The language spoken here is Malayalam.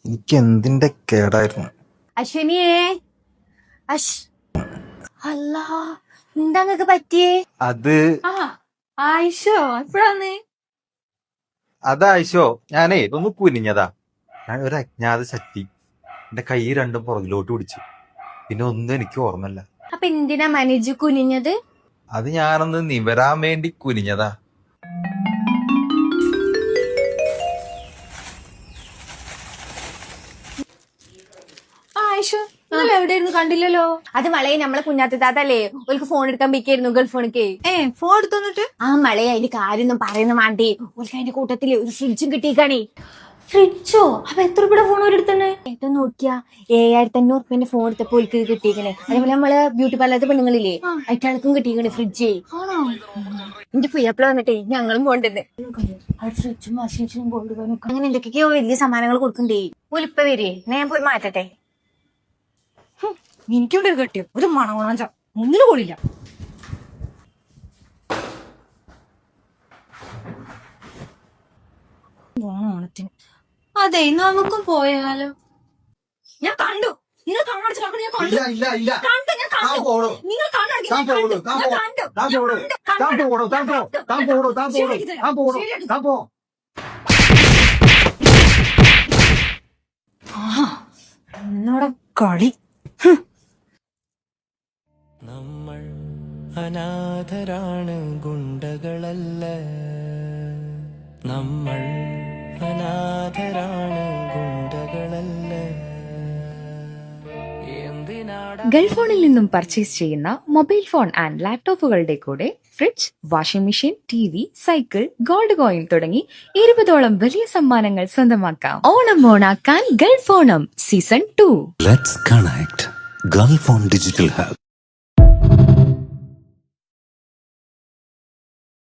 എനിക്ക് എന്തിന്റെ കേടായിരുന്നു. അശ്വിനിയേ, അല്ലാ, എന്താ നിങ്ങക്ക് പറ്റിയേ? അത് ആയിഷോ എപ്പോഴാന്ന്? അതായിശോ, ഞാനേ ഒന്ന് കുനിഞ്ഞതാ. ഞാൻ ഒരു അജ്ഞാത ശക്തി എന്റെ കൈ രണ്ടും പുറകിലോട്ട് പിടിച്ചു. പിന്നെ ഒന്നും എനിക്ക് ഓർമ്മല്ല. അപ്പൊ എന്തിനാ മനീജ് കുനിഞ്ഞത്? അത് ഞാനൊന്ന് നിവരാൻ വേണ്ടി കുനിഞ്ഞതാ. ആയിഷോ, നിങ്ങൾ എവിടെയായിരുന്നു? കണ്ടില്ലല്ലോ. അത് മളയെ നമ്മളെ കുഞ്ഞാത്ത താത്തല്ലേ, ഓൾക്ക് ഫോൺ എടുക്കാൻ പിക്കായിരുന്നു ഗൾഫ് ഫോണിക്ക്. ഫോൺ എടുത്തോന്നിട്ട് ആ മളയെ അതിന്റെ കാര്യൊന്നും പറയുന്ന മാണ്ടി, ഓൾക്ക് അതിന്റെ കൂട്ടത്തില് ഒരു ഫ്രിഡ്ജും കിട്ടിയേക്കാണേ. ഫ്രിഡ്ജോ? അപ്പൊ എത്ര രൂപയുടെ ഫോൺ എടുത്തന്നെ? ഏറ്റവും നോക്കിയാ 7500 ഫോൺ എടുത്തപ്പോ ഓൾക്ക് കിട്ടിയേക്കണേ. അതേപോലെ നമ്മള് ബ്യൂട്ടി പാർലറിന്റെ പെണ്ണുങ്ങളില്ലേ, അയറ്റാൾക്കും കിട്ടിയേക്കണേ ഫ്രിഡ്ജ്. എന്റെ പുയ്യാപ്പിള വന്നിട്ടേ ഞങ്ങളും പോണ്ടെന്ന്. ഫ്രിഡ്ജും വാഷിംഗ് മെഷീനും കൊണ്ടുപോകാൻ അങ്ങനെ എന്തൊക്കെയോ വലിയ സമ്മാനങ്ങൾ കൊടുക്കണ്ടേ. ഒലിപ്പ വരെ ഞാൻ പോയി മാറ്റട്ടെ. എനിക്കിവിടെ കിട്ടിയോ ഒരു മണവണാഞ്ച ഒന്നിനും കൊള്ളില്ല. ഓണത്തിന് അതെ നമുക്കും പോയാലോ? ഞാൻ കണ്ടു നിങ്ങൾ കണ്ണടച്ച് ഞാൻ കണ്ടു. നിങ്ങൾ എന്നോടെ കളി. നമ്മൾ അനാഥരാണ്, ഗുണ്ടകളല്ല. നമ്മൾ അനാഥരാണ്, ഗുണ്ടകളല്ല. ഗൾഫ് ഫോണിൽ നിന്നും പർച്ചേസ് ചെയ്യുന്ന മൊബൈൽ ഫോൺ ആൻഡ് ലാപ്ടോപ്പുകളുടെ കൂടെ fridge, washing machine, TV, cycle, gold coin തുടങ്ങി 20ഓളം വലിയ സമ്മാനങ്ങൾ സ്വന്തമാക്കാം. ഓണം ഓണാക്കാൻ gulf Onam season 2. Let's connect. Gulf on Digital Hub.